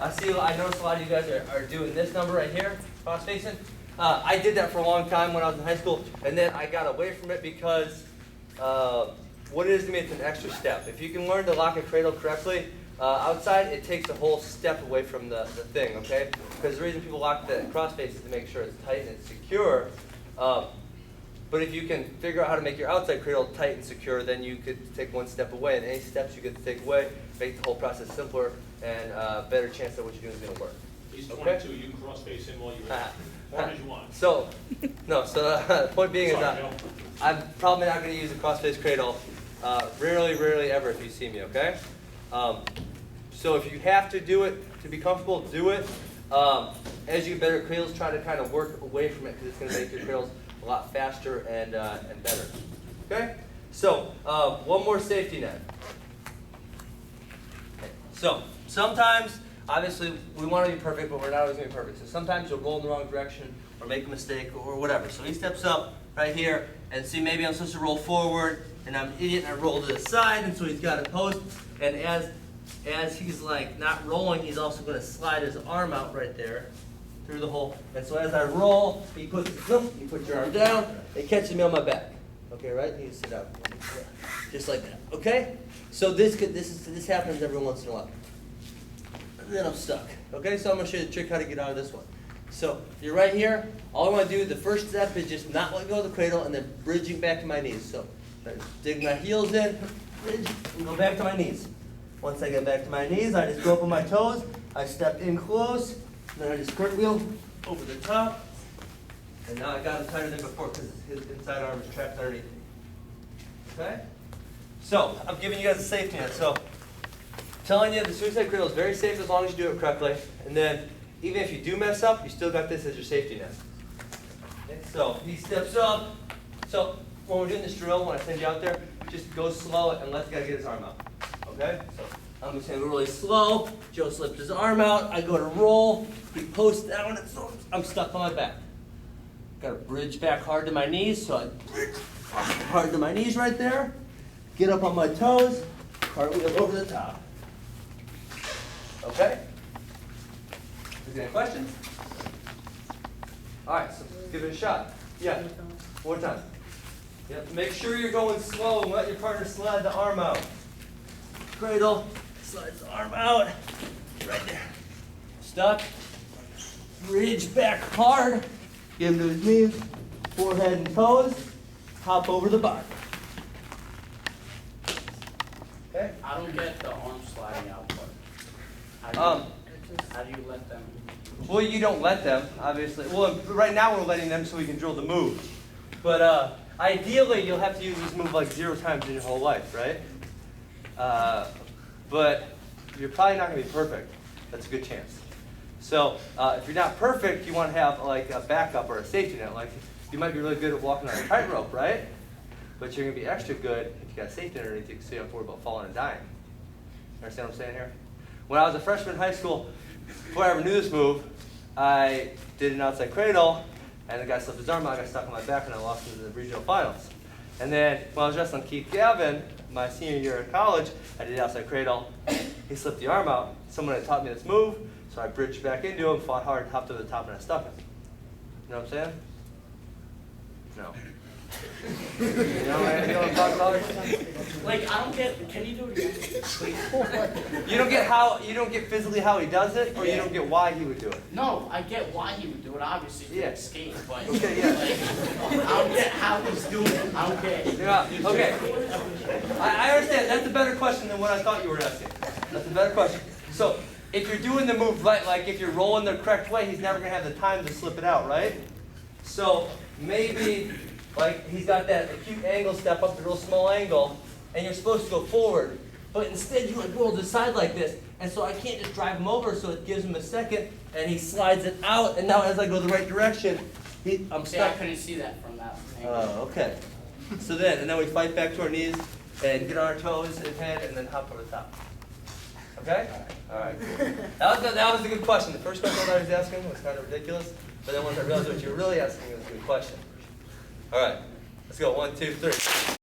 I noticed a lot of you guys are doing this number right here, cross facing. I did that for a long time when I was in high school, and then I got away from it because what it is to me, it's an extra step. If you can learn to lock a cradle correctly outside, it takes a whole step away from the thing, okay? Because the reason people lock the cross face is to make sure it's tight and it's secure. But if you can figure out how to make your outside cradle tight and secure, then you could take one step away, and any steps you get to take away make the whole process simpler and better chance that what you're doing is going to work. He's 22. You can cross face him while you're as hard as you want. So, no. So the point being Sorry, is Bill. I'm probably not going to use a cross face cradle. Rarely ever if you see me. Okay. So if you have to do it to be comfortable, do it. As you get better at cradles, try to kind of work away from it because it's going to make your cradles a lot faster and better. Okay? So, one more safety net. Okay. So, sometimes, obviously, we want to be perfect, but we're not always going to be perfect. So sometimes you'll roll in the wrong direction or make a mistake or whatever. So he steps up right here and see maybe I'm supposed to roll forward and I'm an idiot and I roll to the side, and so he's got a post, and as he's like not rolling, he's also going to slide his arm out right there through the hole. And so as I roll, you put your arm down, it catches me on my back. Okay, right? You sit up, just like that. Okay? So this happens every once in a while. And then I'm stuck. Okay, so I'm going to show you the trick how to get out of this one. So you're right here. All I want to do, the first step is just not let go of the cradle and then bridging back to my knees. So I dig my heels in, bridge, and go back to my knees. Once I get back to my knees, I just go up on my toes. I step in close. Then I just cartwheel over the top, and now I got him tighter than before because his inside arm is trapped underneath. Okay? So, I'm giving you guys a safety net. So, telling you the suicide cradle is very safe as long as you do it correctly. And then, even if you do mess up, you still got this as your safety net. Okay? So, he steps up. So, when we're doing this drill, when I send you out there, just go slow and let the guy get his arm out. Okay? So, I'm just going to go really slow. Joe slips his arm out. I go to roll. He posts down, and so I'm stuck on my back. Got to bridge back hard to my knees, so I bridge hard to my knees right there. Get up on my toes. Cartwheel over the top. Okay? Is there any questions? All right, so let's give it a shot. Yeah. One more time. Yep. Make sure you're going slow and let your partner slide the arm out. Cradle. Slides the arm out, right there. Stuck. Bridge back hard. Give him to his knees, forehead and toes. Hop over the bar. Okay. I don't get the arm sliding out part. How do you let them? Well, you don't let them, obviously. Well, right now we're letting them so we can drill the move. But ideally, you'll have to use this move like 0 times in your whole life, right? But you're probably not going to be perfect. That's a good chance. So if you're not perfect, you want to have like a backup or a safety net. Like you might be really good at walking on a tightrope, right? But you're going to be extra good if you got a safety net underneath you, so you don't have to worry about falling and dying. Understand what I'm saying here? When I was a freshman in high school, before I ever knew this move, I did an outside cradle, and the guy slipped his arm out, I got stuck on my back, and I lost in the regional finals. And then when I was wrestling Keith Gavin, my senior year at college, I did outside cradle. He slipped the arm out. Someone had taught me this move, so I bridged back into him, fought hard, hopped over the top, and I stuck him. You know what I'm saying? No. You know what I'm talking about? Like, I don't get, can you do it again, please? You don't get physically how he does it, or you don't get why he would do it. No, I get why he would do it, obviously, Yeah. to escape, but Okay, yeah. like, I don't get how he's doing it, I don't get it. Yeah, okay. I understand. That's a better question than what I thought you were asking. That's a better question. So, if you're doing the move right, like if you're rolling the correct way, he's never going to have the time to slip it out, right? So, maybe, like, he's got that acute angle step up, the real small angle, and you're supposed to go forward. But instead, you like roll to the side like this. And so I can't just drive him over, so it gives him a second, and he slides it out, and now as I go the right direction, I'm See, I stuck. couldn't see that from that angle. Oh, okay. So then we fight back to our knees and get on our toes and head and then hop over the top. Okay? All right. That was a good question. The first question I was asking was kind of ridiculous, but then once I realized what you were really asking, it was a good question. All right. Let's go. 1, 2, 3.